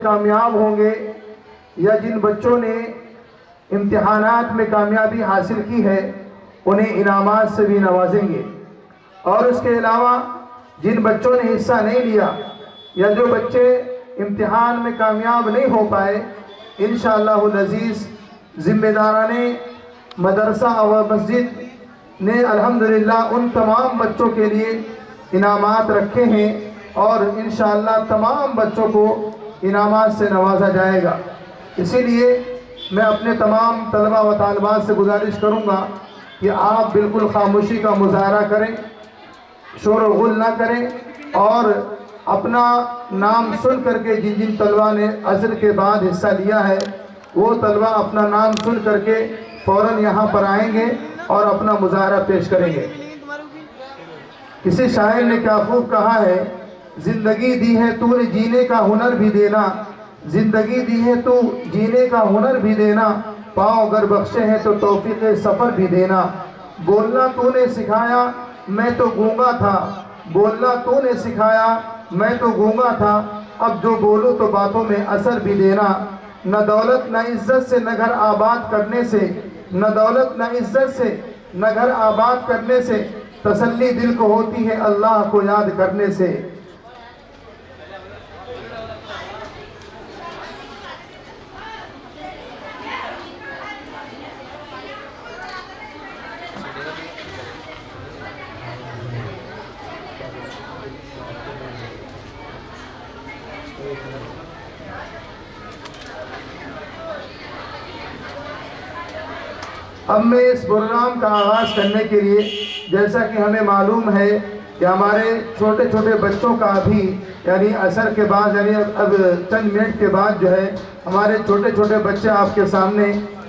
کامیاب ہوں گے یا جن بچوں نے امتحانات میں کامیابی حاصل کی ہے انہیں انعامات سے بھی نوازیں گے، اور اس کے علاوہ جن بچوں نے حصہ نہیں لیا یا جو بچے امتحان میں کامیاب نہیں ہو پائے، انشاءاللہ العزیز ذمہ داران مدرسہ و مسجد نے الحمدللہ ان تمام بچوں کے لیے انعامات رکھے ہیں، اور انشاءاللہ تمام بچوں کو انعامات سے نوازا جائے گا۔ اسی لیے میں اپنے تمام طلبہ و طالبات سے گزارش کروں گا کہ آپ بالکل خاموشی کا مظاہرہ کریں، شور و غل نہ کریں، اور اپنا نام سن کر کے جن جن طلبہ نے عصر کے بعد حصہ لیا ہے وہ طلبہ اپنا نام سن کر کے فوراً یہاں پر آئیں گے اور اپنا مظاہرہ پیش کریں گے۔ کسی شاعر نے کیا خوب کہا ہے، زندگی دی ہے تو نے جینے کا ہنر بھی دینا، زندگی دی ہے تو جینے کا ہنر بھی دینا، پاؤں اگر بخشے ہیں تو توفیق سفر بھی دینا، بولنا تو نے سکھایا میں تو گونگا تھا، بولنا تو نے سکھایا میں تو گونگا تھا، اب جو بولوں تو باتوں میں اثر بھی دینا، نہ دولت نہ عزت سے نہ گھر آباد کرنے سے، نہ دولت نہ عزت سے نہ گھر آباد کرنے سے، تسلی دل کو ہوتی ہے اللہ کو یاد کرنے سے۔ اب میں اس پروگرام کا آغاز کرنے کے لیے، جیسا کہ ہمیں معلوم ہے کہ ہمارے چھوٹے چھوٹے بچوں کا ابھی یعنی عصر کے بعد یعنی اب چند منٹ کے بعد جو ہے ہمارے چھوٹے چھوٹے بچے آپ کے سامنے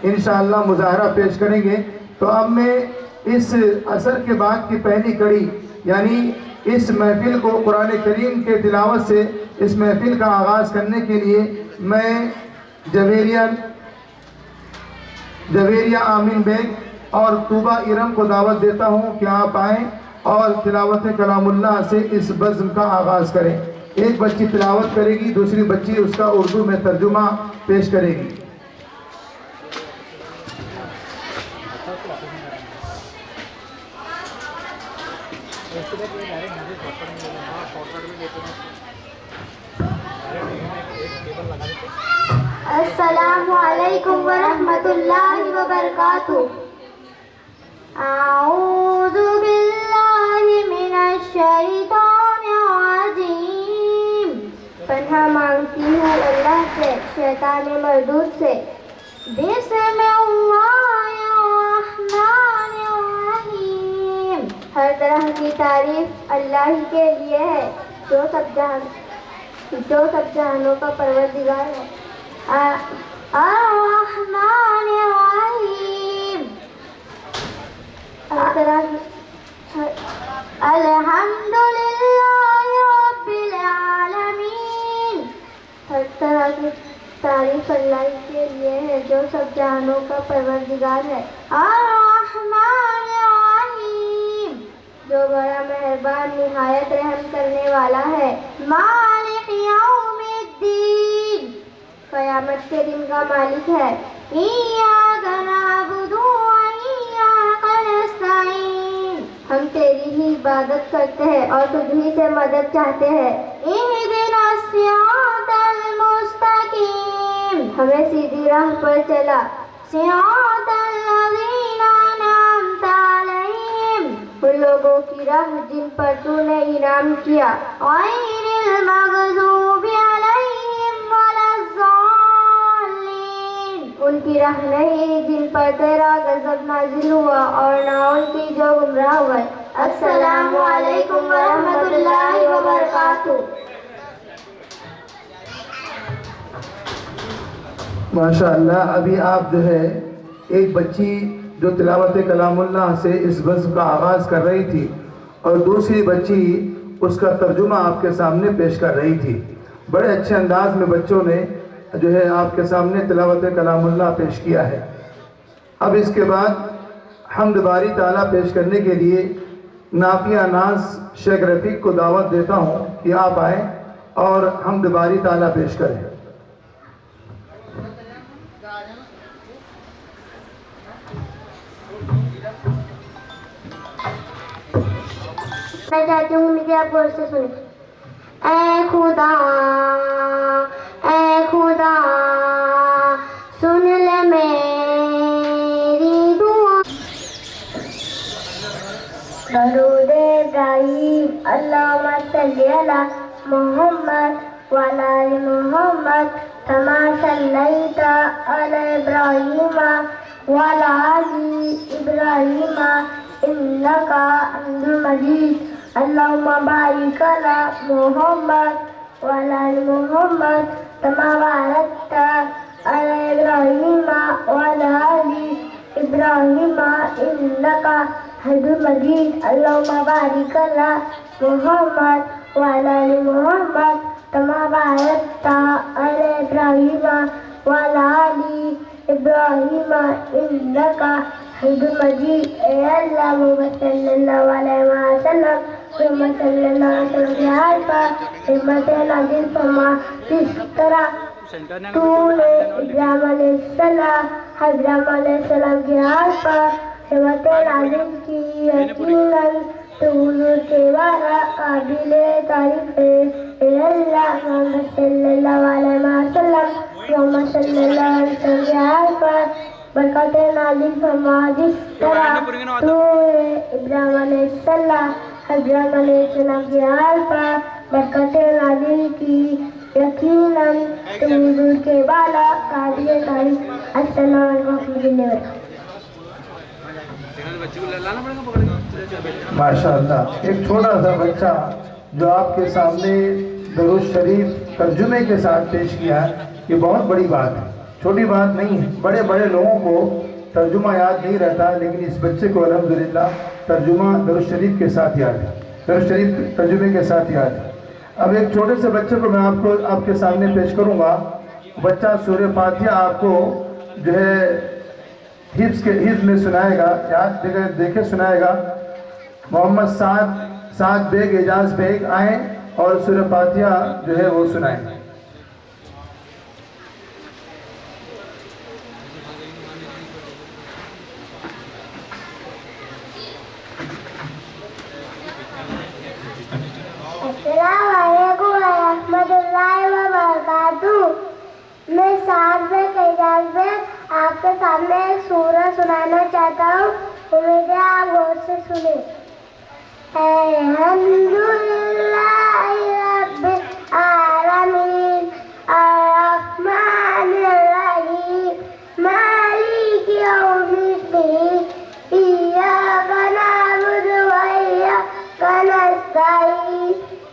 انشاءاللہ مظاہرہ پیش کریں گے، تو اب میں اس عصر کے بعد کی پہلی کڑی یعنی اس محفل کو قرآن کریم کے تلاوت سے اس محفل کا آغاز کرنے کے لیے میں جویریہ آمین بیگ اور طوبہ ارم کو دعوت دیتا ہوں کہ آپ آئیں اور تلاوت کلام اللہ سے اس بزم کا آغاز کریں۔ ایک بچی تلاوت کرے گی، دوسری بچی اس کا اردو میں ترجمہ پیش کرے گی۔ السلام علیکم ورحمۃ اللہ وبرکاتہ۔ اعوذ باللہ من الشیطان الرجیم۔ پناہ مانگتی ہوں اللہ سے شیطان مردود سے۔ بسم اللہ الرحمن الرحیم۔ ہر طرح کی تعریف اللہ ہی کے لیے ہے جو سب جہانوں کا پروردگار ہے۔ الرحمن الرحیم۔ الحمدللہ رب العالمین۔ ہر طرح کی تعریف اللہ کے لیے ہے جو سب جہانوں کا پروردگار ہے۔ الرحمن الرحیم۔ جو بڑا مہربان نہایت رحم کرنے والا ہے۔ مالک یوم الدین۔ قیامت کے دن کا مالک ہے۔ ایاک نعبد و ایاک نستعین۔ ہم تیری ہی عبادت کرتے ہیں اور تجھ ہی سے مدد چاہتے ہیں۔ اہدنا الصراط المستقیم۔ ہمیں سیدھی راہ پر چلا۔ صراط الذین انعمت علیہم۔ ان لوگوں کی راہ جن پر تو نے انعام کیا۔ غیر المغضوب علیہم ولا الضالین۔ ان کی راہ نہیں جن پر تیرا غضب نازل ہوا اور نہ ان کی جو گمراہ ہوئے۔ السلام علیکم ورحمۃ اللہ وبرکاتہ۔ ماشاءاللہ ابھی آپ جو ہے ایک بچی جو تلاوت کلام اللہ سے اس بزم کا آغاز کر رہی تھی اور دوسری بچی اس کا ترجمہ آپ کے سامنے پیش کر رہی تھی۔ بڑے اچھے انداز میں بچوں نے جو ہے آپ کے سامنے تلاوت کلام اللہ پیش کیا ہے۔ اب اس کے بعد حمد باری تعالیٰ پیش کرنے کے لیے نافیہ ناز شیخ رفیق کو دعوت دیتا ہوں کہ آپ آئیں اور حمد باری تعالیٰ پیش کریں۔ میں چاہتی ہوں مجھے آپ غور سے سنیں. اے خدا سن لے میری دعا. درود ابراہیم اللہم صلی علی محمد وعلی آل محمد کما صلیت علی ابراہیم وعلی آل ابراہیم انک حمید مجید. اللہم بارک علی محمد وعلی آل محمد کما بارکت علی ابراہیم وعلی آل ابراہیم انک حمید مجید. اللہم بارک علی محمد وعلی آل محمد کما بارکت علی ابراہیم وعلی آل ابراہیم انک حمید مجید. اے اللہ محمد صلی اللہ علیہ وسلم محمد صلی اللہ علیہ وسلم کے حال پر رحمت نازل فرما جس طرح تو نے ابراہیم علیہ السلام حضرت علیہ السلام کے حال پر رحمت نازل کی. یقیناً تو حضور کے بارے قابل تعریف ہے. اے اللہ محمد صلی اللہ علیہ وسلم محمد صلی اللہ علیہ وسلم کے حال پر برکت نازل فرما جس طرح تو نے ابراہیم علیہ السلام حضرت علیہ السلام کے حال پر برکت نازل کی. یقیناً تو حضور کے بالا قابل تعریف. السلام علیکم ورحمۃ اللہ وبرکاتہ. ماشاء اللہ. ایک چھوٹا سا بچہ جو آپ کے سامنے درود شریف ترجمے کے ساتھ پیش کیا ہے، یہ بہت بڑی بات ہے، چھوٹی بات نہیں ہے. بڑے بڑے لوگوں کو ترجمہ یاد نہیں رہتا، لیکن اس بچے کو الحمدللہ ترجمہ درود شریف کے ساتھ یاد ہے، درود شریف ترجمے کے ساتھ یاد ہے. اب ایک چھوٹے سے بچے کو میں آپ کے سامنے پیش کروں گا. بچہ سورہ فاتحہ آپ کو جو ہے حفظ میں سنائے گا، یاد دیکھے سنائے گا. محمد سعد بیگ اعجاز بیگ آئیں اور سورہ فاتحہ جو ہے وہ سنائیں. السلام علیکم ورحمۃ اللہ وبرکاتہ. میں سعد بیگ اعجاز بیگ آپ کے سامنے ایک سورہ سنانا چاہتا ہوں. امید ہے آپ غور سے سنیں. الحمد للہ رب العالمین الرحمن الرحیم مالک یوم الدین ایاک نعبد و ایاک نستعین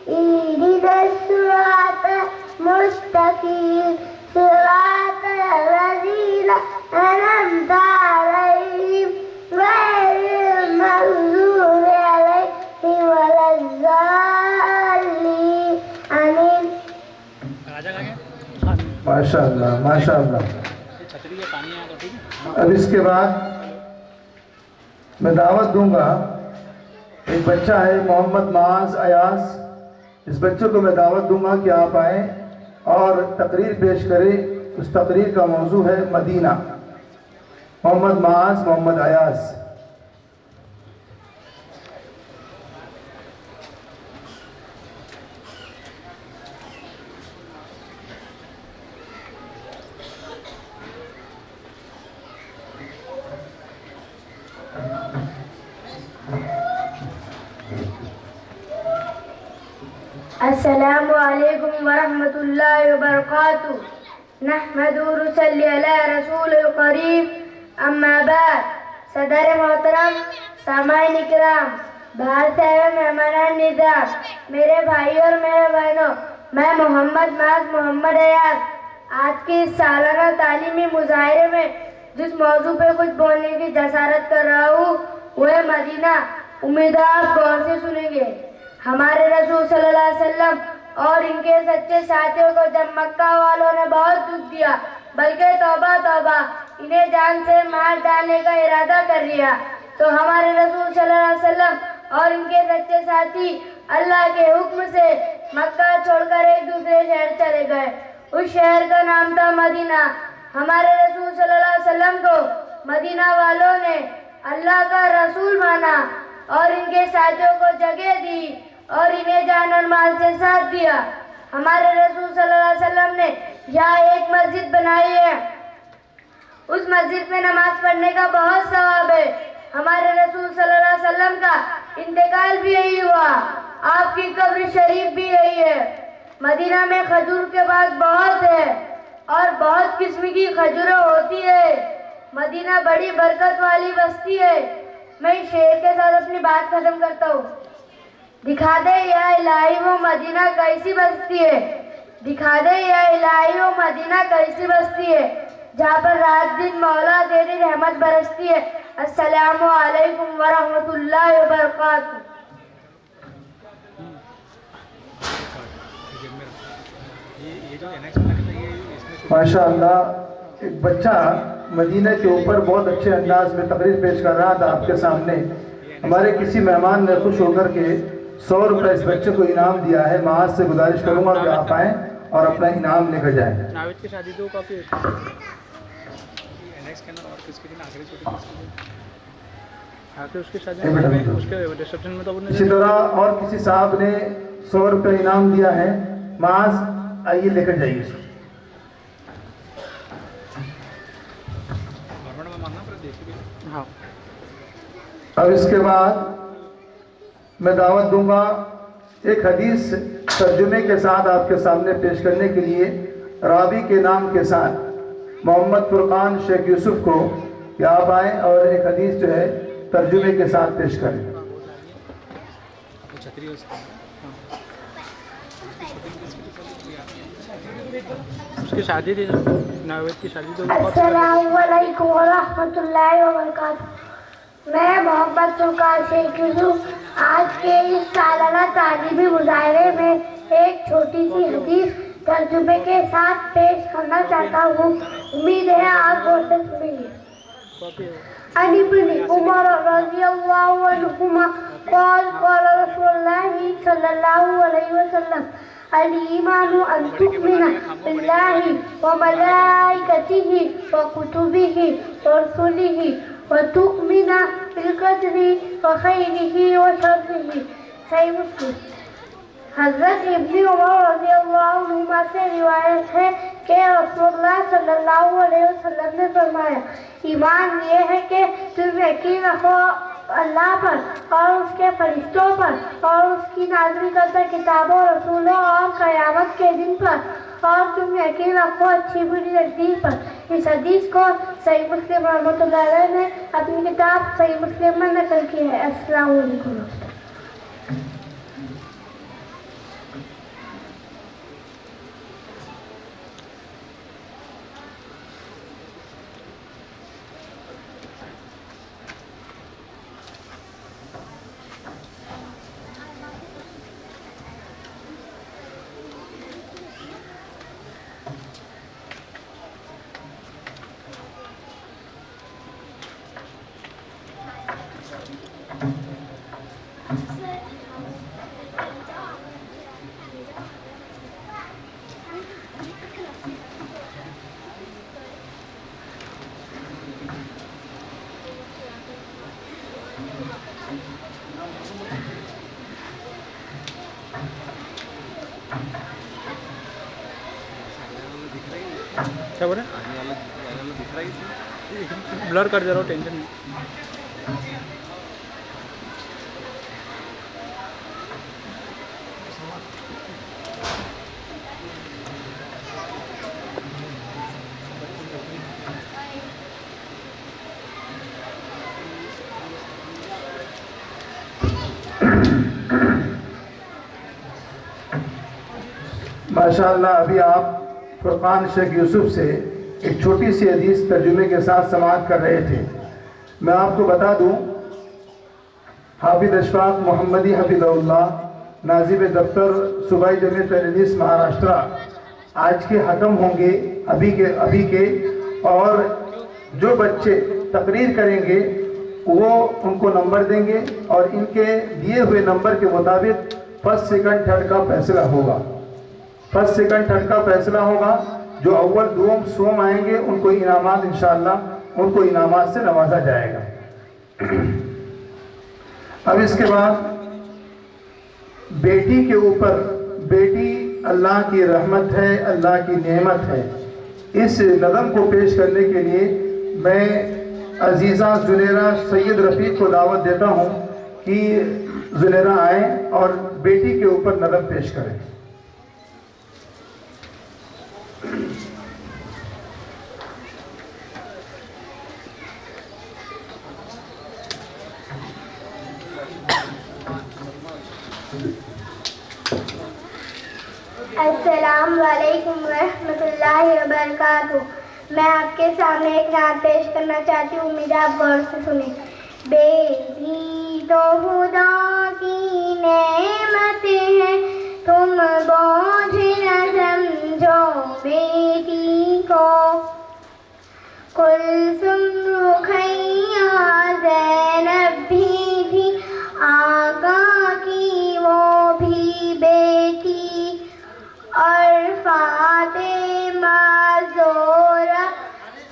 اہدنا الصراط المستقیم صراط الذین انعمت علیہم غیر المغضوب علیہم ولا الضالین. آمین. ماشاء اللہ ماشاء اللہ. اب اس کے بعد میں دعوت دوں گا. ایک بچہ ہے محمد معاذ ایاز، اس بچے کو میں دعوت دوں گا کہ آپ آئیں اور تقریر پیش کریں. اس تقریر کا موضوع ہے مدینہ. محمد معاذ محمد ایاز. السلام علیکم ورحمۃ اللہ وبرکاتہ. نحمد و نصلی علی رسول الکریم. اما بعد. صدر محترم، سامعین کرام، باہر سے آئے مہمانان نظام، میرے بھائی اور میرے بہنوں، میں محمد معاذ محمد ایاز آج کے اس سالانہ تعلیمی مظاہرے میں جس موضوع پہ کچھ بولنے کی جسارت کر رہا ہوں وہ ہے مدینہ. امید ہے آپ غور سے سنیں گے. ہمارے رسول صلی اللہ علیہ وسلم اور ان کے سچے ساتھیوں کو جب مکہ والوں نے بہت دکھ دیا، بلکہ توبہ توبہ انہیں جان سے مار ڈالنے کا ارادہ کر لیا، تو ہمارے رسول صلی اللہ علیہ وسلم اور ان کے سچے ساتھی اللہ کے حکم سے مکہ چھوڑ کر ایک دوسرے شہر چلے گئے. اس شہر کا نام تھا مدینہ. ہمارے رسول صلی اللہ علیہ وسلم کو مدینہ والوں نے اللہ کا رسول مانا. اور ان کے ساتھیوں کو جگہ دی اور انہیں جان اور مال سے ساتھ دیا۔ ہمارے رسول صلی اللہ علیہ وسلم نے یہاں ایک مسجد بنائی ہے، اس مسجد میں نماز پڑھنے کا بہت ثواب ہے۔ ہمارے رسول صلی اللہ علیہ وسلم کا انتقال بھی یہی ہوا، آپ کی قبر شریف بھی یہی ہے۔ مدینہ میں کھجور کے باغ بہت ہے اور بہت قسم کی کھجوریں ہوتی ہے۔ مدینہ بڑی برکت والی بستی ہے۔ میں اس شعر کے ساتھ اپنی بات ختم کرتا ہوں۔ دکھا دے یا الہی وہ مدینہ کیسی بستی ہے، دکھا دے یا الہی وہ مدینہ کیسی بستی ہے، جہاں پر رات دن مولا تیری رحمت برستی ہے۔ السلام علیکم ورحمۃ اللہ وبرکاتہ۔ ماشاء اللہ، ایک بچہ مدینہ کے اوپر بہت اچھے انداز میں تقریر پیش کر رہا تھا آپ کے سامنے۔ ہمارے کسی مہمان نے خوش ہو کر کے 100 روپے اس بچے کو انعام دیا ہے۔ میں آج سے گزارش کروں گا کہ آپ آئیں اور اپنا انعام لے کر جائیں۔ ناوید کی شادی تو کافی اس کی شادی اس کے ریسپشن میں تو اسی طرح اور کسی صاحب نے 100 روپے انعام دیا ہے، معاذ آئیے لے کر جائیے اس کو۔ ہاں، اب اس کے بعد میں دعوت دوں گا ایک حدیث ترجمے کے ساتھ آپ کے سامنے پیش کرنے کے لیے راوی کے نام کے ساتھ محمد فرقان شیخ یوسف کو کہ آپ آئیں اور ایک حدیث جو ہے ترجمے کے ساتھ پیش کریں۔ اس کی شادی تھی، ناوید کی شادی تو السلام علیکم ورحمۃ اللہ وبرکاتہ۔ میں محمد فرقان شیخ یوسف آج کے اس سالانہ تعلیمی مظاہرے میں ایک چھوٹی سی حدیث ترجمے کے ساتھ پیش کرنا چاہتا ہوں۔ امید ہے آپ غور سے سنیں گے۔ عن ابن عمر رضی اللہ عنہما قال قال رسول اللہ صلی اللہ علیہ وسلم الایمان ان تؤمن باللہ وملائکتہ وکتبہ ورسلہ وتؤمن بالقدر وخیرہ وشرہ۔ صحیح مسلم۔ حضرت ابن عمر رضی اللہ عنہما سے روایت ہے کہ رسول اللہ صلی اللہ علیہ وسلم نے فرمایا، ایمان یہ ہے کہ تم یقین رکھو اللہ پر اور اس کے فرشتوں پر اور اس کی نازل کردہ کتابوں، رسولوں اور قیامت کے دن پر، اور تم یقین رکھو اچھی بری تقدیر پر۔ اس حدیث کو صحیح مسلم رحمۃ اللہ علیہ نے اپنی کتاب صحیح مسلم میں نقل کی ہے۔ السلام علیکم۔ کیا بولے؟ بلر کر دے رہا ہوں، ٹینشن نہیں۔ ماشاءاللہ، ابھی آپ فرقان شیخ یوسف سے ایک چھوٹی سی حدیث ترجمے کے ساتھ سماعت کر رہے تھے۔ میں آپ کو بتا دوں، حافظ اشفاق محمدی حفظہ اللہ، ناظم دفتر صوبائی جمعیت اہل مہاراشٹرا آج کے حکم ہوں گے ابھی کے، اور جو بچے تقریر کریں گے وہ ان کو نمبر دیں گے اور ان کے دیے ہوئے نمبر کے مطابق فرسٹ سیکنڈ تھرڈ کا فیصلہ ہوگا۔ فرسٹ سیکنڈ تھرڈ کا فیصلہ ہوگا۔ جو اول دوم سوم آئیں گے ان کو انعامات انشاءاللہ ان کو انعامات سے نوازا جائے گا۔ اب اس کے بعد بیٹی کے اوپر، بیٹی اللہ کی رحمت ہے، اللہ کی نعمت ہے، اس نظم کو پیش کرنے کے لیے میں عزیزہ زنیرہ سید رفیق کو دعوت دیتا ہوں کہ زنیرہ آئیں اور بیٹی کے اوپر نظم پیش کریں۔ السلام علیکم ورحمۃ اللہ وبرکاتہ۔ میں آپ کے سامنے ایک نعت پیش کرنا چاہتی ہوں، امید ہے آپ غور سے سنیں۔ بیٹی تو خدا کی نعمت ہے، تم بوجھ نہ سمجھو بیٹی کو۔ کلثوم رقیہ زینب بھی تھی، آقا کی وہ بھی بیٹی، اور فاطمہ زہرا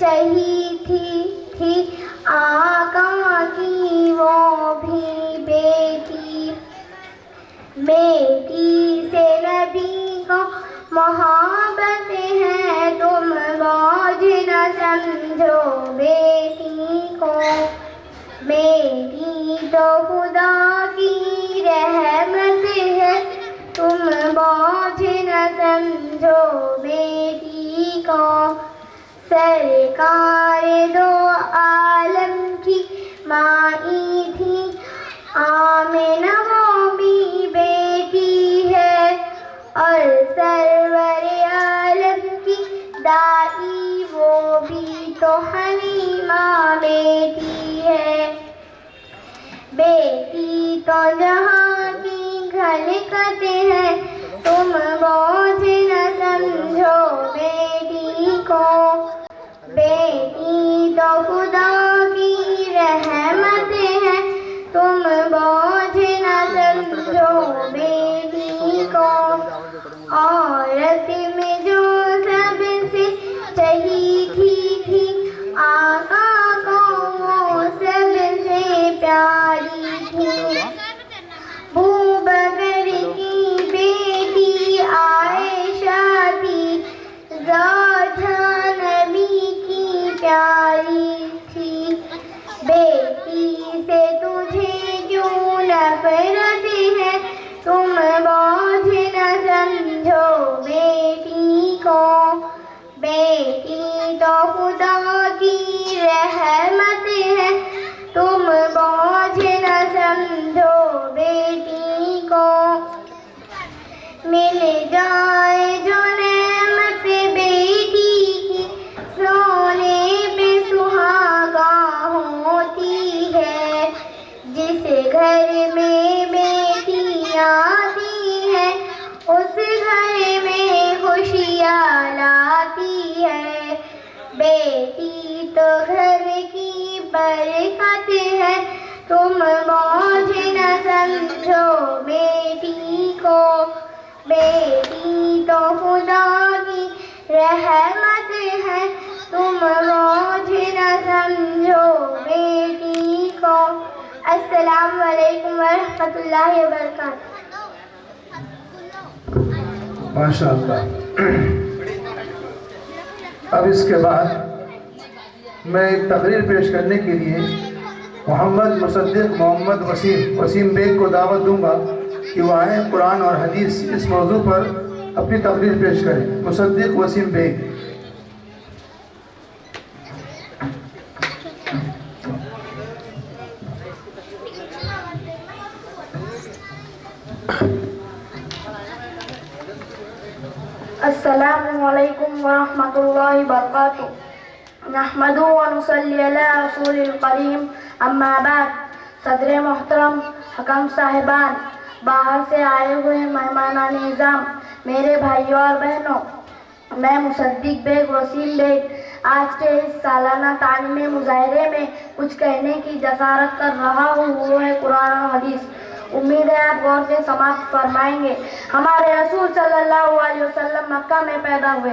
چہی تھی آقا کی وہ بھی بیٹی۔ بیٹی سے نبی کو محبت ہے، تم بوجھ نہ سمجھو بیٹی کو۔ بیٹی تو خدا کی رحمت ہے، تم بوجھ نہ سمجھو بیٹی کو۔ سرکار دو عالم کی مائی تھی آمنہ، وہ بھی بیٹی ہے، اور سرور عالم کی دائی وہ بھی تو حلیمہ بیٹی ہے۔ بیٹی تو جہاں کی خلقت ہے، تم بوجھ نہ سمجھو بیٹی کو۔ بیٹی تو خدا کی رحمت ہے، تم بوجھ نہ سمجھو بیٹی کو۔ عورت میں جو سب سے چہیتی تھی آقا کو، وہ سب سے پیاری تھی۔ ابوبکر کی بیٹی عائشہ تھی، زوجہ نبی کی پیاری تھی۔ بیٹی سے تجھے کیوں نفرت ہے، تم بوجھ نہ سمجھو بیٹی کو۔ بیٹی تو خدا کی رحمت ہے، تم بوجھ نہ سمجھو بیٹی کو۔ مل جائے جو نعمت بیٹی کی، سونے پہ سہاگا ہوتی ہے۔ جس گھر میں بیٹی آتی ہے، اس گھر میں خوشیاں لاتی ہے۔ بیٹی تو گھر کی برکت ہے، تم بوجھ نہ سمجھو بیٹی کو۔ بیٹی تو خدا کی رحمت ہے، تم بوجھ نہ سمجھو بیٹی کو۔ السلام علیکم ورحمۃ اللہ وبرکاتہ۔ ماشاء اللہ۔ اب اس کے بعد میں ایک تقریر پیش کرنے کے لیے محمد مصدق محمد وسیم بیگ کو دعوت دوں گا کہ وہ آئیں، قرآن اور حدیث اس موضوع پر اپنی تقریر پیش کریں۔ مصدق وسیم بیگ۔ السلام علیکم ورحمۃ اللہ وبرکاتہ۔ نحمد و نصلی علی رسول الکریم، اما بعد۔ صدر محترم، حکم صاحبان، باہر سے آئے ہوئے مہمانان نظام، میرے بھائیوں اور بہنوں، میں مصدق بیگ وسیم بیگ آج کے اس سالانہ تعلیمی مظاہرے میں کچھ کہنے کی جسارت کر رہا ہوں، وہ ہے قرآن اور حدیث۔ امید ہے آپ غور سے سماعت فرمائیں گے۔ ہمارے رسول صلی اللہ علیہ وسلم مکہ میں پیدا ہوئے،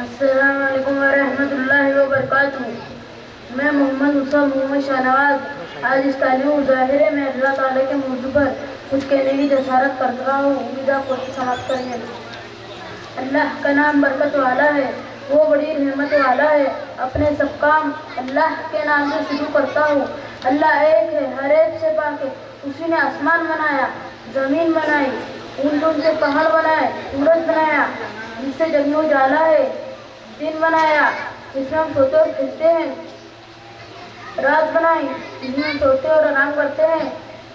السلام علیکم ورحمۃ اللہ وبرکاتہ. میں محمد شاہ نواز آج اس تعلیم مظاہرے میں اللہ تعالیٰ کے موضوع پر کچھ کہنے کی جسارت کر رہا ہوں. امید آپ کو سماعت کریں گے. اللہ کا نام برکت والا ہے، وہ بڑی رحمت والا ہے. اپنے سب کام اللہ کے نام سے شروع کرتا ہوں. اللہ ایک ہے، ہر ایک سے پاک ہے. اسی نے آسمان بنایا، زمین بنائی، اون سے پہاڑ بنائے، سورج بنایا جس سے جگ میں اجالا ہے، دن بنایا جس میں ہم سوتے اور کھیلتے ہیں، رات بنائی جس میں ہم سوتے اور آرام کرتے ہیں،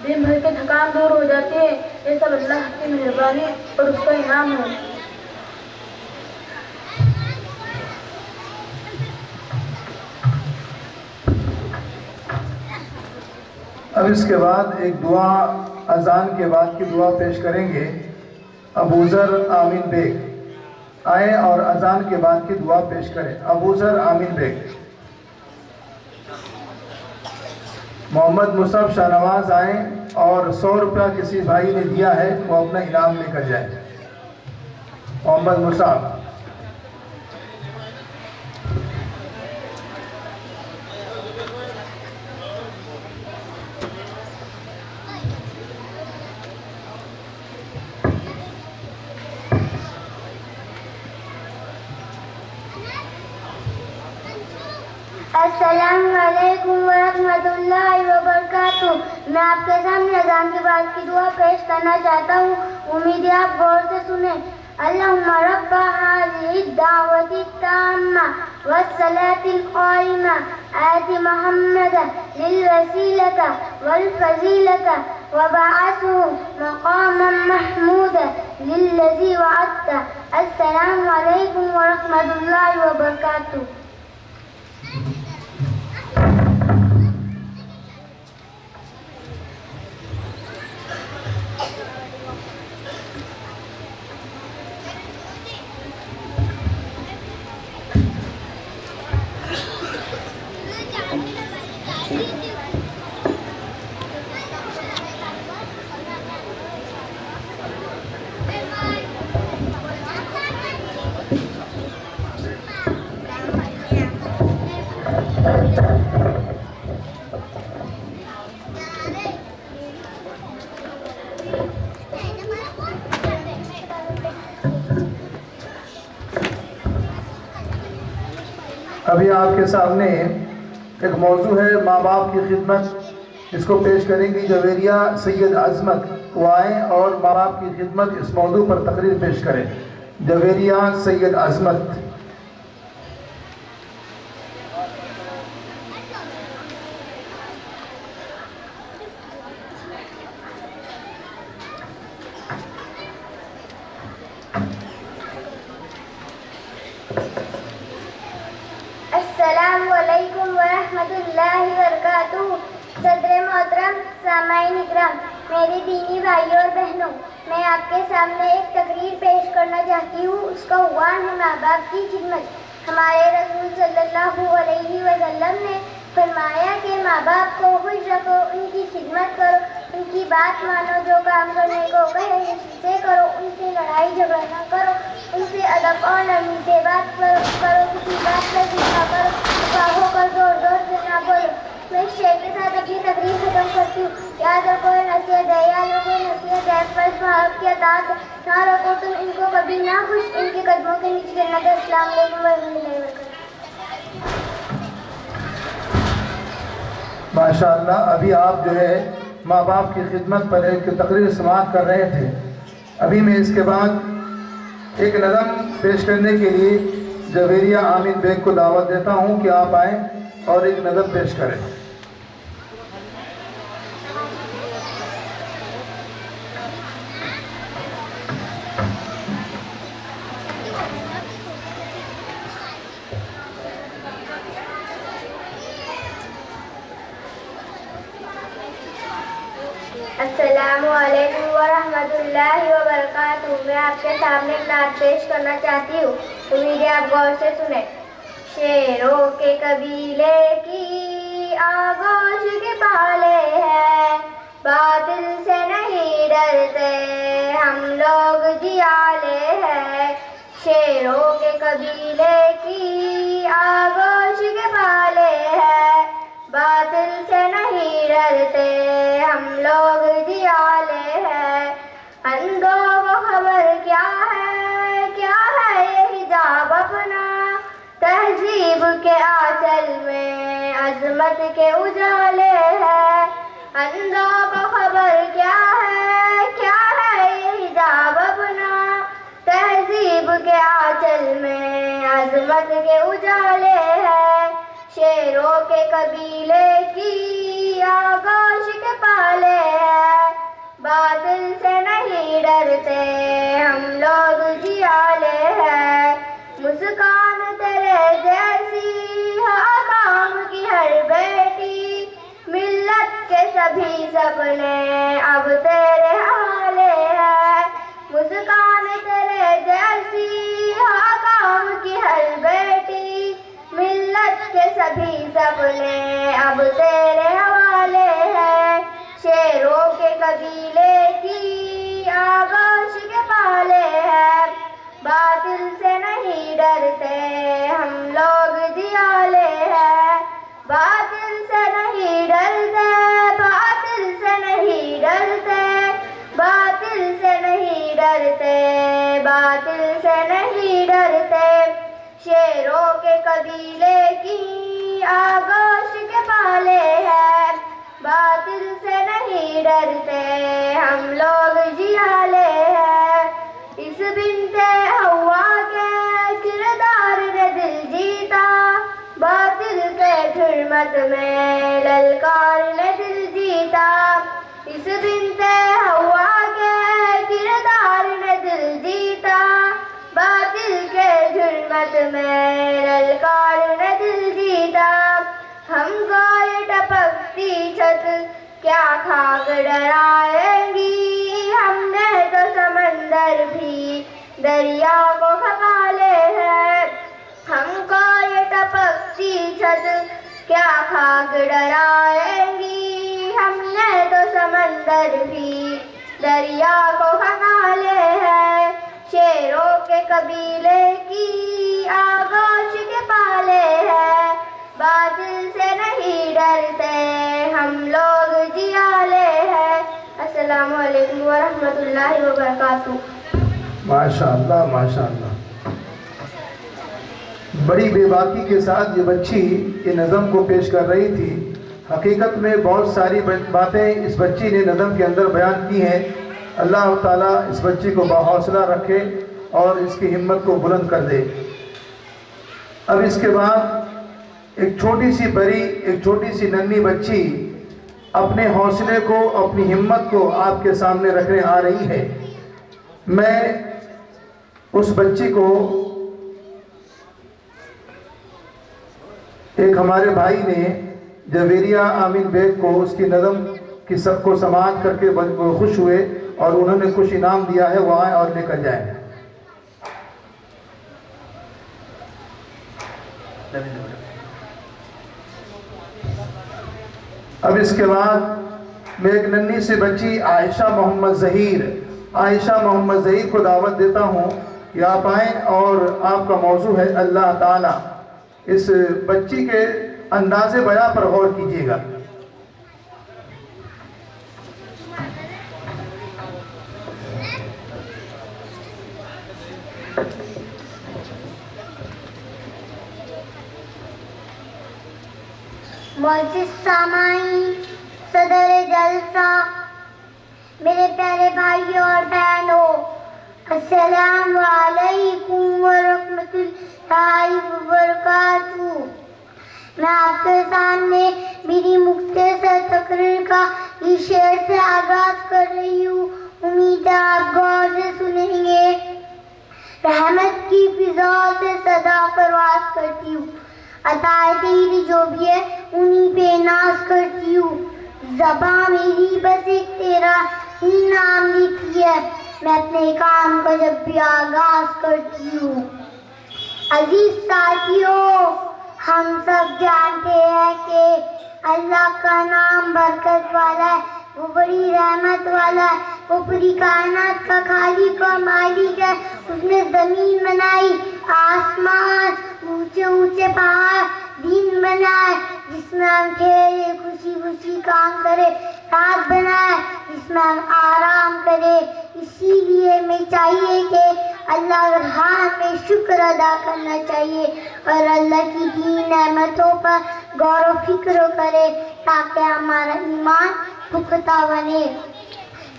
دن بھر کی تھکان دور ہو جاتی ہے. یہ سب اللہ کی مہربانی اور اس کا انعام ہے. اب اس کے بعد ایک دعا، اذان کے بعد کی دعا پیش کریں گے. ابو ذر آمین بیگ آئیں اور اذان کے بعد کی دعا پیش کریں. ابو ذر آمین بیگ. محمد مصعب شاہ نواز آئیں اور 100 روپیہ کسی بھائی نے دیا ہے وہ اپنا انعام لے کر جائیں. محمد مصعب. السلام علیکم ورحمۃ اللہ وبرکاتہ. میں آپ کے سامنے اذان کے بعد کی دعا پیش کرنا چاہتا ہوں. امید ہے آپ غور سے سنیں. اللہم رب هذه الدعوة التامة والصلاة القائمة آت محمدا للوسيلة والفضيلة وبعثه مقاما محمودا للذي وعدته. السلام علیکم ورحمۃ اللہ وبرکاتہ. ابھی آپ کے سامنے ایک موضوع ہے ماں باپ کی خدمت. اس کو پیش کریں گی جویریہ سید عظمت. وہ آئیں اور ماں باپ کی خدمت اس موضوع پر تقریر پیش کریں. جویریہ سید عظمت. السلام علیکم ورحمۃ اللہ وبرکاتہ. صدر محترم، سامعین اکرام، میرے دینی بھائیوں اور بہنوں، میں آپ کے سامنے ایک تقریر پیش کرنا چاہتی ہوں. اس کا عنوان ہے ماں باپ کی خدمت. ہمارے رسول صلی اللہ علیہ وسلم نے فرمایا کہ ماں باپ کو خوش رکھو، ان کی خدمت کرو، ان کی بات مانو، جو کام کرنے کو کہے اسے کرو، ان سے لڑائی جھگڑا نہ کرو، ان سے ادب اور نرمی سے بات کرو، کسی بات پر ضد نہ کرو، خفا ہو کر زور زور سے نہ بولو. میں اس شعر کے ساتھ اپنی تقریر ختم کرتی ہوں. یاد رکھو نصیحت ہے، یاد رکھو نصیحت ہے، فرض ماں باپ کی اطاعت ہے. نہ رکھو تم ان کو کبھی نہ خوش، ان کے قدموں کے نیچے جنت ہے. السلام علیکم ورحمۃ اللہ وبرکاتہ. ماشاءاللہ. ابھی آپ جو ہے ماں باپ کی خدمت پر ایک تقریر سماعت کر رہے تھے. ابھی میں اس کے بعد ایک نظم پیش کرنے کے لیے جویریہ آمین بیگ کو دعوت دیتا ہوں کہ آپ آئیں اور ایک نظم پیش کریں. السلام علیکم ورحمۃ اللہ وبرکاتہ. میں آپ کے سامنے ایک نعت پیش کرنا چاہتی ہوں. امید ہے آپ غور سے سنیں. شیروں کے قبیلے کی آغوش کے پالے ہیں، باطل سے نہیں ڈرتے ہم لوگ جیالے ہیں. شیروں کے قبیلے کی آغوش کے پالے ہیں، باطل سے نہیں ڈرتے ہم لوگ جیالے ہیں۔ اندھوں کو خبر کیا ہے یہ حجاب اپنا، تہذیب کے آنچل میں عظمت کے اجالے ہیں۔ اندھوں کو خبر کیا ہے یہ حجاب اپنا، تہذیب کے آنچل میں عظمت کے اجالے ہیں۔ شیروں کے قبیلے کی آغوش کے پالے ہیں، باطل سے نہیں ڈرتے ہم لوگ جیالے ہیں۔ مسکان تیرے جیسی حکام کی ہر بیٹی، ملت کے سبھی سپنے اب تیرے حوالے ہیں۔ مسکان تیرے جیسی حکام کی ہر بیٹی، ملت کے سبھی سپنے اب تیرے حوالے ہیں۔ شیروں کے قبیلے کی آغوش کے پالے ہیں، باطل سے نہیں ڈرتے ہم لوگ جیالے ہیں۔ باطل سے نہیں ڈرتے، باطل سے نہیں ڈرتے، باطل سے نہیں ڈرتے، باطل سے نہیں ڈرتے۔ شیروں کے قبیلے کی آغوش کے پالے ہیں، باطل سے نہیں ڈرتے ہم لوگ جیالے ہیں۔ اس بنت حوا کے کردار نے دل جیتا، باطل کے جرمت میں للکار نے دل جیتا۔ اس بنت حوا کے کردار نے دل جیتا، باطل کے جرمت میں للکار نے دل جیتا۔ ہم کو یہ ٹپکتی چھت کیا خاک ڈرائیں گی، ہم نے تو سمندر بھی دریا کو کھپالے ہیں۔ ہم کو یہ ٹپکتی چھت کیا خاک ڈرائیں گی، ہم نے تو سمندر بھی دریا کو کھپالے ہیں۔ شیروں کے قبیلے کی آغوش کے پالے ہیں، باطل سے نہیں ڈرتے ہم لوگ جیالے ہیں۔ السلام علیکم ورحمۃ اللہ وبرکاتہ۔ ماشاء اللہ ماشاء اللہ، بڑی بے باکی کے ساتھ یہ بچی یہ نظم کو پیش کر رہی تھی۔ حقیقت میں بہت ساری باتیں اس بچی نے نظم کے اندر بیان کی ہیں۔ اللہ تعالیٰ اس بچی کو باحوصلہ رکھے اور اس کی ہمت کو بلند کر دے۔ اب اس کے بعد ایک چھوٹی سی بری، ایک چھوٹی سی ننھی بچی اپنے حوصلے کو، اپنی ہمت کو آپ کے سامنے رکھنے آ رہی ہے۔ میں اس بچی کو، ایک ہمارے بھائی نے جویریہ آمین بیگ کو اس کی نظم کی سب کو سماعت کر کے خوش ہوئے اور انہوں نے کچھ انعام دیا ہے، وہ آئیں اور لے کر جائیں۔ اب اس کے بعد میں ایک ننھی سی بچی عائشہ محمد ظہیر کو دعوت دیتا ہوں کہ آپ آئیں، اور آپ کا موضوع ہے اللہ تعالیٰ۔ اس بچی کے انداز بیان پر غور کیجیے گا۔ معزز سامعین، صدر جلسہ، میرے پیارے بھائیوں اور بہنوں، السلام علیکم ورحمۃ اللہ وبرکاتہ۔ میں آپ کے سامنے میری مختصر تقریر کا اس شعر سے آغاز کر رہی ہوں، امید ہے آپ غور سے سنیں گے۔ رحمت کی فضا سے صدا پرواز کرتی ہوں، عطائے تیری جو بھی ہے انہی پہ ناز کرتی ہوں۔ زباں میری بس ایک تیرا ہی نام لیتی ہے، میں اپنے کام کا جب بھی آغاز کرتی ہوں۔ عزیز ساتھیوں، ہم سب جانتے ہیں کہ اللہ کا نام برکت والا ہے، وہ بڑی رحمت والا ہے، وہ پوری کائنات کا خالق اور مالک ہے. اس نے زمین بنائی، آسمان، اونچے اونچے پہاڑ، دن بنائے جس میں ہم کھیلے، خوشی خوشی کام کرے، رات بنائے جس میں ہم آرام کرے. اسی لیے ہمیں چاہیے کہ اللہ میں شکر ادا کرنا چاہیے اور اللہ کی دی نعمتوں پر غور و فکر کرے تاکہ ہمارا ایمان پختہ بنے.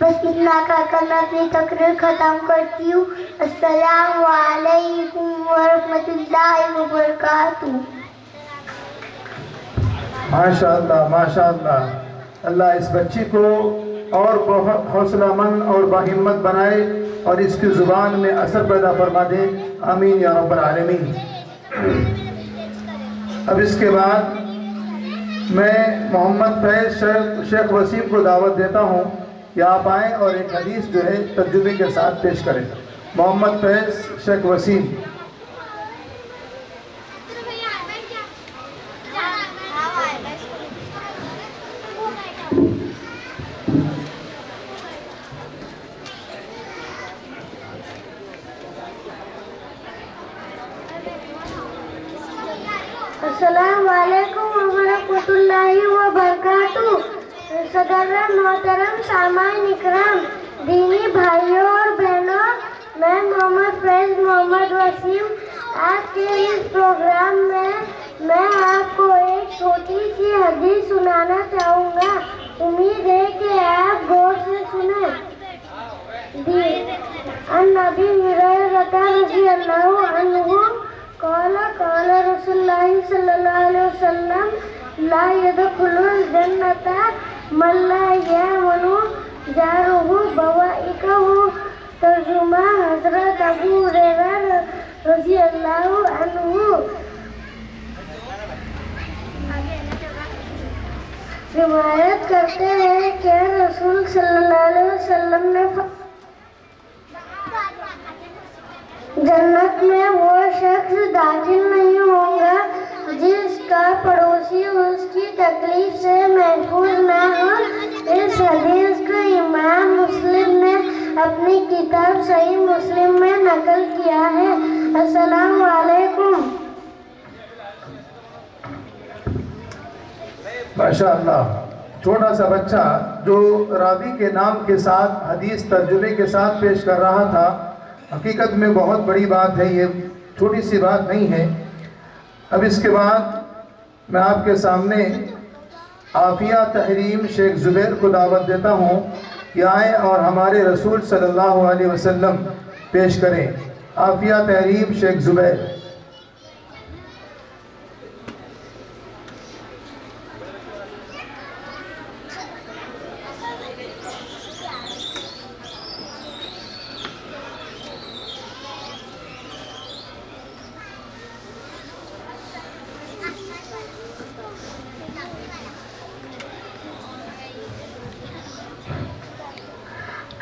بس اتنا کہہ کر میں اپنی تقریر ختم کرتی ہوں. السلام علیکم ورحمۃ اللہ وبرکاتہ. ماشاء اللہ ماشاء اللہ. اللہ اس بچی کو اور بہت حوصلہ مند اور باہمت بنائے اور اس کی زبان میں اثر پیدا فرما دے. آمین یا رب العالمین. اب اس کے بعد میں محمد فیض شیخ وسیم کو دعوت دیتا ہوں کہ آپ آئیں اور ایک حدیث جو ہے ترجمے کے ساتھ پیش کریں. محمد فیض شیخ وسیم. السلام علیکم ورحمۃ اللہ وبرکاتہ. صدر محترم، سامعین اکرام، دینی بھائیوں اور بہنوں، میں محمد فیض محمد وسیم آج کے اس پروگرام میں آپ کو ایک چھوٹی سی حدیث سنانا چاہوں گا. امید ہے کہ آپ غور سے سنیں. عن ابی ہریرہ رضی اللہ عنہ قال قال رسول اللہ صلی اللہ علیہ وسلم لا يدخل الجنة من لا يأمن جاره بوائقه. ترجمہ حضرت ابو ہریرہ رضی اللہ عنہ روایت کرتے ہیں کہ رسول صلی اللہ علیہ وسلم نے جنت میں وہ شخص داخل نہیں ہوگا جس کا پڑوسی اس کی تکلیف سے محفوظ نہ ہو. اس حدیث کو امام مسلم نے اپنی کتاب صحیح مسلم میں نقل کیا ہے. السلام علیکم. ماشاءاللہ. چھوٹا سا بچہ جو راوی کے نام کے ساتھ حدیث ترجمے کے ساتھ پیش کر رہا تھا، حقیقت میں بہت بڑی بات ہے، یہ چھوٹی سی بات نہیں ہے. اب اس کے بعد میں آپ کے سامنے عافیہ تحریم شیخ زبیر کو دعوت دیتا ہوں کہ آئیں اور ہمارے رسول صلی اللہ علیہ وسلم پیش کریں. عافیہ تحریم شیخ زبیر.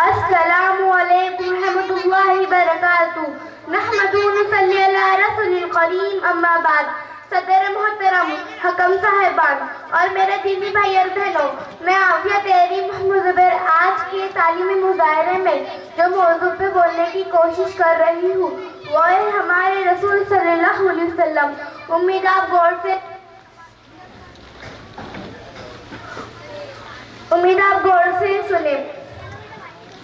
السلام علیکم ورحمۃ اللہ وبرکاتہ. نحمد ونصلی علی رسول الکریم. اما بعد. صدر محترم، حکم صاحبان اور میرے دینی بھائی اور بہنوں، میں عافیہ تحریم محمد زبیر آج کے تعلیمی مظاہرے میں جو موضوع پہ بولنے کی کوشش کر رہی ہوں وہ ہے ہمارے رسول صلی اللہ علیہ وسلم. امید آپ غور سے سنیں.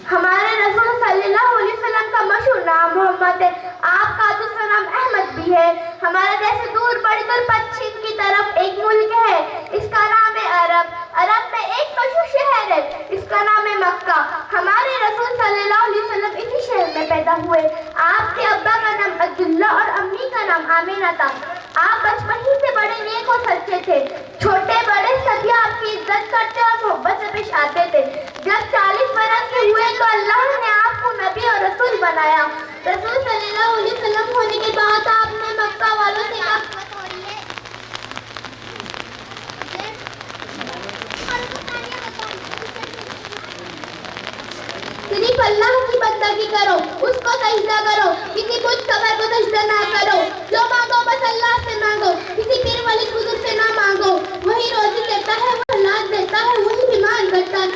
ہمارے رسول صلی اللہ علیہ وسلم کا مشہور نام محمد ہے. آپ کا دوسرا نام احمد بھی ہے. ہمارے جیسے دور بڑی دور پچھم کی طرف ایک ملک ہے، اس کا نام ہے عرب. عرب میں ایک مشہور شہر ہے، اس کا نام ہے مکہ. ہمارے رسول صلی اللہ علیہ وسلم اسی شہر میں پیدا ہوئے. آپ کے ابا کا نام عبداللہ اور امی کا نام آمینہ تھا. آپ بچپن ہی سے بڑے نیک اور سچے تھے. چھوٹے بڑے سبھی آپ کی عزت کرتے اور محبت سے پیش آتے تھے. جب 40 برس کے ہوئے تو اللہ نے آپ کو نبی اور رسول بنایا. رسول صلی اللہ علیہ وسلم ہونے کے بعد آپ نے مکہ والوں سے کہا صرف اللہ کی بندگی کرو، اس کو سجدہ کرو، کسی بت قبر کو سجدہ نہ کرو. جو مانگو بس اللہ سے مانگو، کسی پیر ولی بزرگ سے نہ مانگو. وہی روزی دیتا ہے، وہ اولاد دیتا ہے، وہی بیمار کرتا ہے،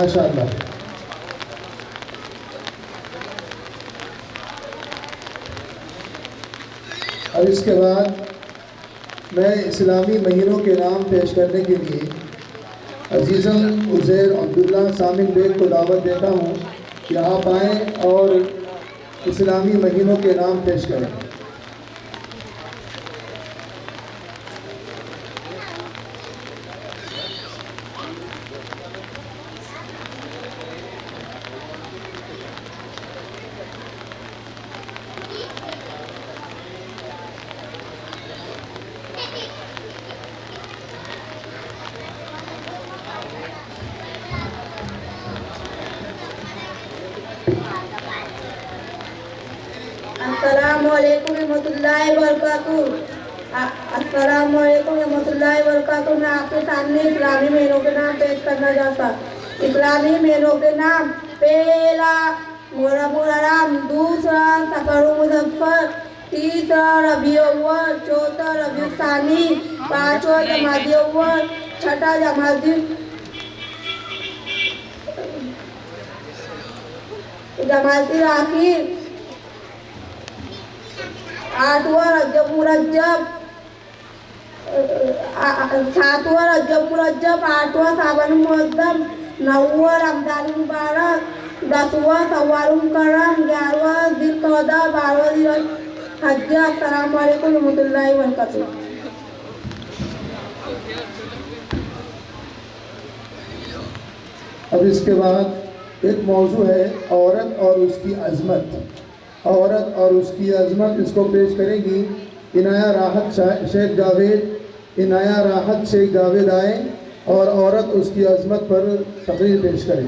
ماشاء اللہ. اب اس کے بعد میں اسلامی مہینوں کے نام پیش کرنے کے لیے عزیزم عزیر عبداللہ سامن بیگ کو دعوت دیتا ہوں کہ آپ آئیں اور اسلامی مہینوں کے نام پیش کریں. السلام علیکم ورحمۃ اللہ وبرکاتہ. السلام علیکم ورحمۃ اللہ وبرکاتہ. میں آپ کے سامنے اسلامی مہینوں کے نام پیش کرنا چاہتا ہوں. اسلامی مہینوں کے نام: پہلا محرم الحرام، دوسرا صفر المظفر، تیسرا ربیع الاول، چوتھا ربیع الثانی، پانچواں جمادی الاول، چھٹا جمادی الاخر، آٹھواں رجب مرجب، ساتواں رجب مرجب، آٹھواں شعبان المعظم، نواں رمضان المبارک، دسواں شوال المکرم، گیارہواں ذی القعدہ، بارہواں ذی الحجہ. السلام علیکم ورحمۃ اللہ وبرکاتہ. اب اس کے بعد ایک موضوع ہے عورت اور اس کی عظمت. عورت اور اس کی عظمت، اس کو پیش کرے گی عنایہ راحت شیخ جاوید. عنایہ راحت شیخ جاوید آئیں اور عورت اس کی عظمت پر تقریر پیش کریں.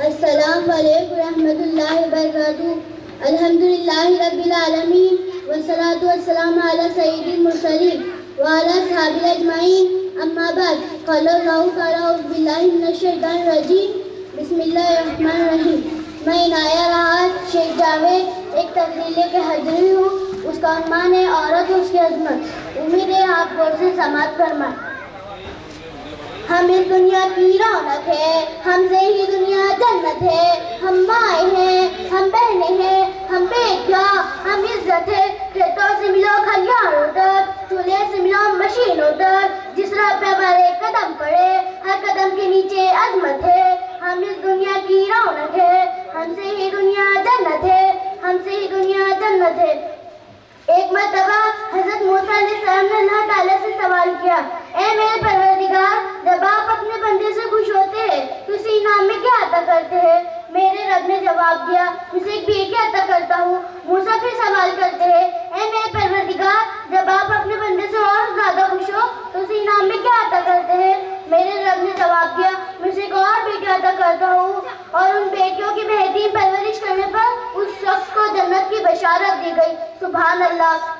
السلام علیکم ورحمۃ اللہ وبرکاتہ. الحمدللہ رب العالمین والصلاة والسلام علی سید المرسلین وعلی اصحابہ اجمعین. اما بعد، قال اللہ تعالی: اعوذ باللہ من الشیطان الرجیم، بسم اللہ الرحمن الرحیم. میں عنایہ راحت شیخ جاوید ایک تقریر لے کے حاضر ہوں. اس کا عنوان ہے عورت اور اس کی عظمت. امید ہے آپ غور سے سماعت فرمائیں. ہم اس دنیا کی رونق ہے، ہم سے ہی دنیا جنت ہے. ہم مائیں ہیں، ہم بہنیں ہیں، ہم بیٹیاں، ہم عزت ہے. کھیتوں سے ملو کھلیانوں تک، چولہے سے ملو مشینوں تک. جس راہ پہ ہمارے قدم پڑے، ہر قدم کے نیچے عظمت ہے. ہم اس دنیا کی رونق ہے، ہم سے ہی دنیا جنت ہے، ہم سے ہی دنیا جنت ہے. ایک مرتبہ حضرت موسیٰ علیہ السلام نے اللہ تعالیٰ سے سوال کیا: اے میرے پروردگار، جب آپ اپنے بندے سے خوش ہوتے ہیں تو اسے انعام میں کیا عطا کرتے ہیں؟ میرے رب نے جواب دیا: اسے ایک بیٹی عطا کرتا ہوں. موسیٰ پھر سوال کرتے ہیں: اے میرے پروردگار، جب آپ اپنے بندے سے اور زیادہ خوش ہو تو اسے انعام میں کیا عطا کرتے ہیں؟ میرے رب نے جواب دیا: میں اسے ایک اور بیٹی عطا کرتا ہوں. اور ان بیٹیوں کی بہترین پرورش کرنے پر اس شخص کو جنت کی بشارت دی گئی. سبحان اللہ.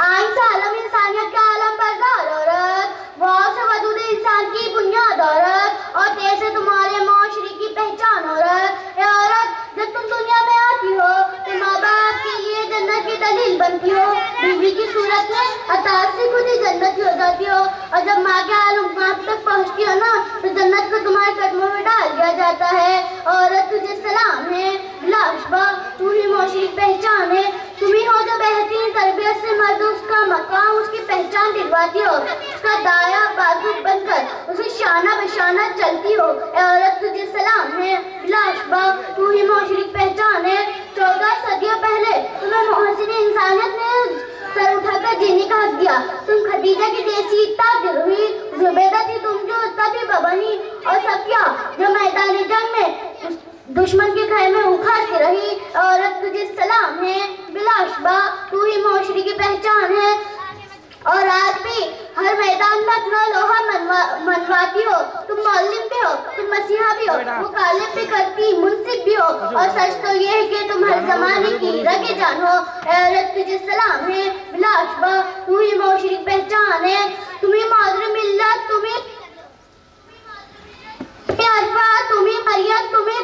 آئین سے عالم انسانیت کا عالم بردار عورت، واؤ سے وجود انسان کی بنیاد عورت، اور تے سے تمہارے معاشرے کی پہچان عورت. اے عورت، جب تم دنیا میں آتی ہو تو ماں باپ کے لیے جنت کی دلیل بنتی ہو. بیوی کی صورت میں اطاعت سے خود ہی جنتی ہو جاتی ہو. اور جب ماں کے عالم مقام تک پہنچتی ہو نا تو جنت کو تمہارے قدموں میں ڈال دیا جاتا ہے. عورت تجھے سلام ہے، بلا شبہ تو ہی معاشرے کی پہچان ہے. تم ہی ہو جو بہترین تربیت سے مرد اس کا مقام، اس کی پہچان دلواتی ہو. اس کا دایاں بازو بن کر اسے شانہ بشانہ چلتی ہو. اے عورت تجھے سلام ہے، بلا شبہ تو ہی معاشرے کی پہچان ہے. 14 صدیوں پہلے تمہیں محسن انسانیت نے سر اٹھا کر جینے کا حق دیا. تم خدیجہ کی جیسی تاجر ہوئی، زبیدہ تھی تم جو طبیبہ بنی، اور صفیہ جو میدان جنگ میں دشمن کے خیمے اکھاڑتی رہی. عورت تجھے سلام ہے، بلا شبہ تو ہی معاشرے کی پہچان ہے. اور آج بھی ہر میدان میں اپنا لوہا منواتی ہو. تم معلم بھی ہو، تم مسیحا بھی ہو، مکالمے بھی کرتی، منصف بھی ہو. اور سچ تو یہ ہے کہ تم ہر زمانے کی رگے جان ہو. اے عورت تجھے سلام ہے، بلا شبہ تو ہی معاشرے کی پہچان ہے. تمہیں مادر ملت، تمہیں عرفہ، تمہیں مریم، تمہیں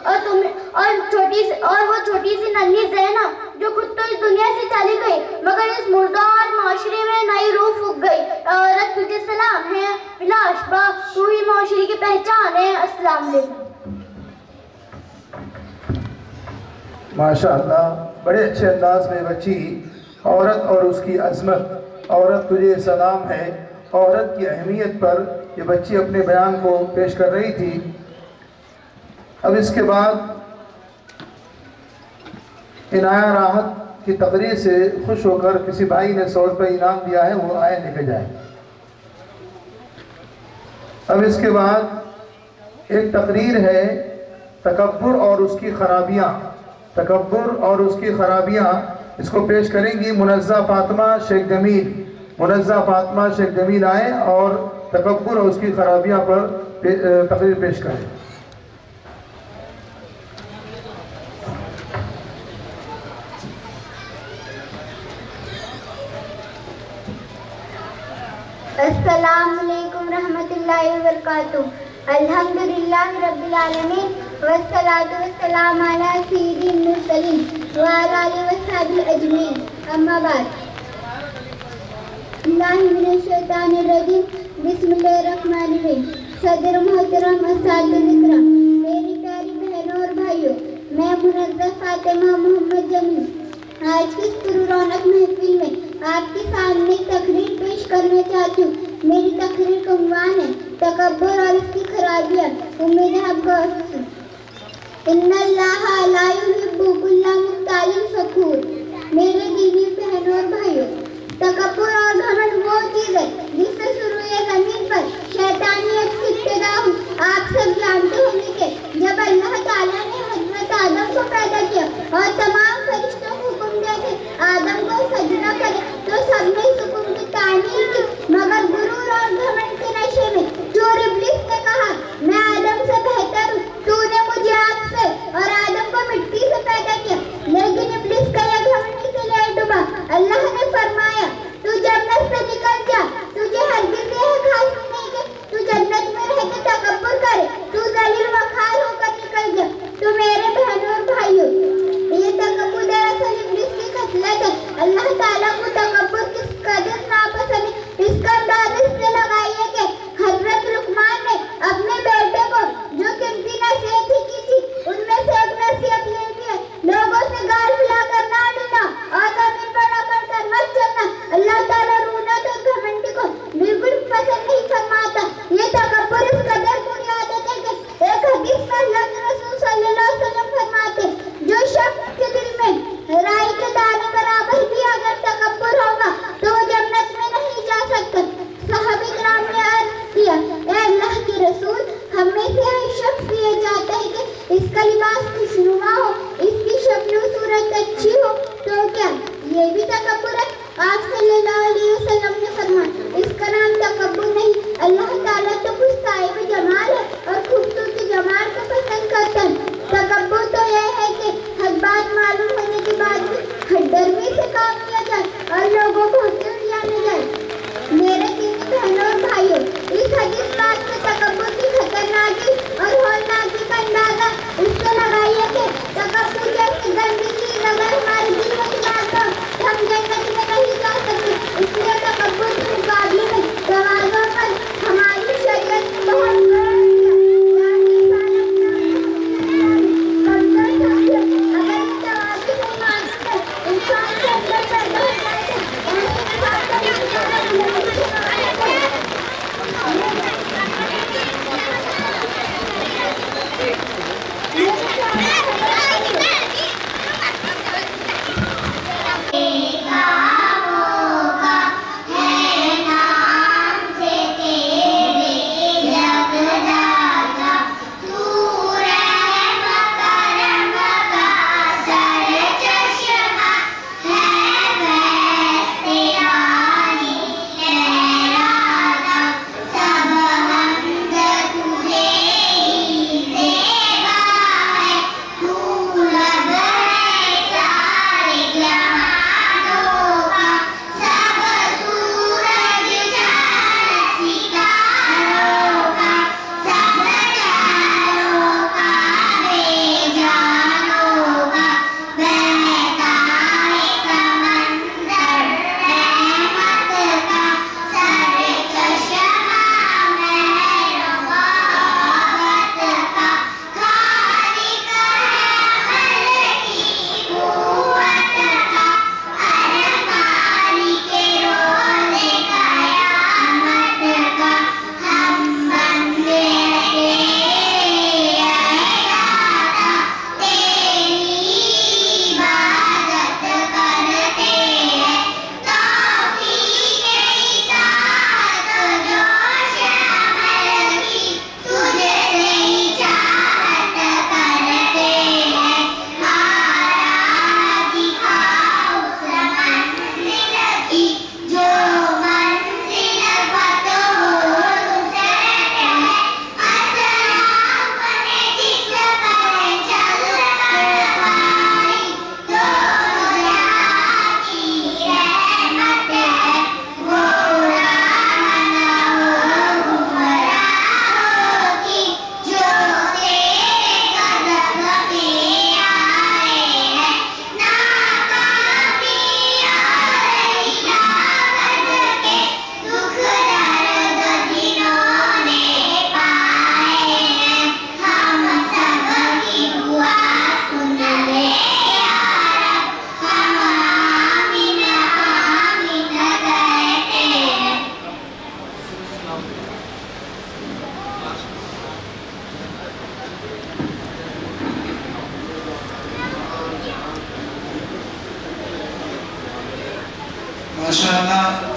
اور وہ چھوٹی سی ننھی زینب جو خود تو اس دنیا سے چلی گئی مگر اس مردار معاشرے میں نئی روح پھونک گئی. عورت تجھے سلام ہے بلاش با، تو ہی معاشرے کی پہچان ہے. السلام علیکم. ماشاء اللہ، بڑے اچھے انداز میں بچی عورت اور اس کی عظمت، عورت تجھے سلام ہے، عورت کی اہمیت پر یہ بچی اپنے بیان کو پیش کر رہی تھی. اب اس کے بعد عنایہ راحت کی تقریر سے خوش ہو کر کسی بھائی نے 100 روپے انعام دیا ہے، وہ آئے لے کے جائے. اب اس کے بعد ایک تقریر ہے تکبر اور اس کی خرابیاں. تکبر اور اس کی خرابیاں اس کو پیش کریں گی منزہ فاطمہ شیخ جمیل. منزہ فاطمہ شیخ جمیل آئیں اور تکبر اور اس کی خرابیاں پر تقریر پیش کریں. السلام علیکم رحمۃ اللہ وبرکاتہ. الحمدللہ رب العالمین والصلاة والسلام علی سید المرسلین وعلی آلہ وصحبہ اجمعین. اما بعد. اللہ من الشیطان الرجیم. بسم اللہ الرحمن الرحیم. صدر محترم اساتذہ اکرام، میری پیاری بہنوں اور بھائیوں، میں منزہ فاطمہ محمد جمیل آج کی اس پررونق محفل میں آپ کے سامنے ایک تقریر پیش کرنا چاہتی ہوں. میری تقریر کا عنوان ہے تکبر اور اس کی خرابیاں. امید ہے آپ غور سے سنیں. ان اللہ لا یحب کل مختال فخور. میرے دینی بہنوں اور بھائیوں، تکبر اور گھمنڈ وہ چیز ہے جس سے شروع زمین پر شیطانیت کی ابتدا ہوئی. آپ سب جانتے ہوں گے کہ جب اللہ تعالیٰ نے حضرت آدم کو پیدا کیا اور تمام فرشتوں کو حکم دیا کہ آدم کو سجدہ کرے تو سب نے اس حکم کی تعمیل کی، مگر غرور اور گھمنڈ کے نشے میں چور ابلیس نے کہا میں آدم سے بہتر ہوں، تو نے مجھے آگ سے اور آدم کو مٹی سے پیدا کیا. لیکن ابلیس کا یہ گھمنڈ اس لیے ڈوبا. اللہ نے فرمایا تو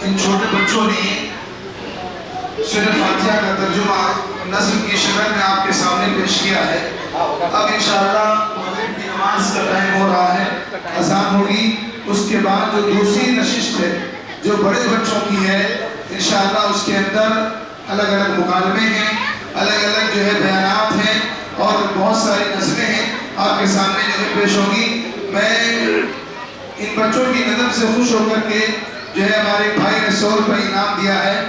ان چھوٹے بچوں نے سورۃ فاتحہ کا ترجمہ نظم کی شکل میں آپ کے سامنے پیش کیا ہے. اب انشاءاللہ مغرب کی نماز کا ٹائم ہو رہا ہے, اذان ہوگی. اس کے بعد جو دوسری نشست ہے جو بڑے بچوں کی ہے, انشاءاللہ اس کے اندر الگ الگ مکالمے ہیں, الگ الگ جو ہے بیانات ہیں اور بہت ساری نظمیں ہیں آپ کے سامنے جو ہے پیش ہوگی. میں ان بچوں کی نظم سے خوش ہو کر کے جو ہے ہمارے بھائی نے 100 روپے انعام دیا ہے.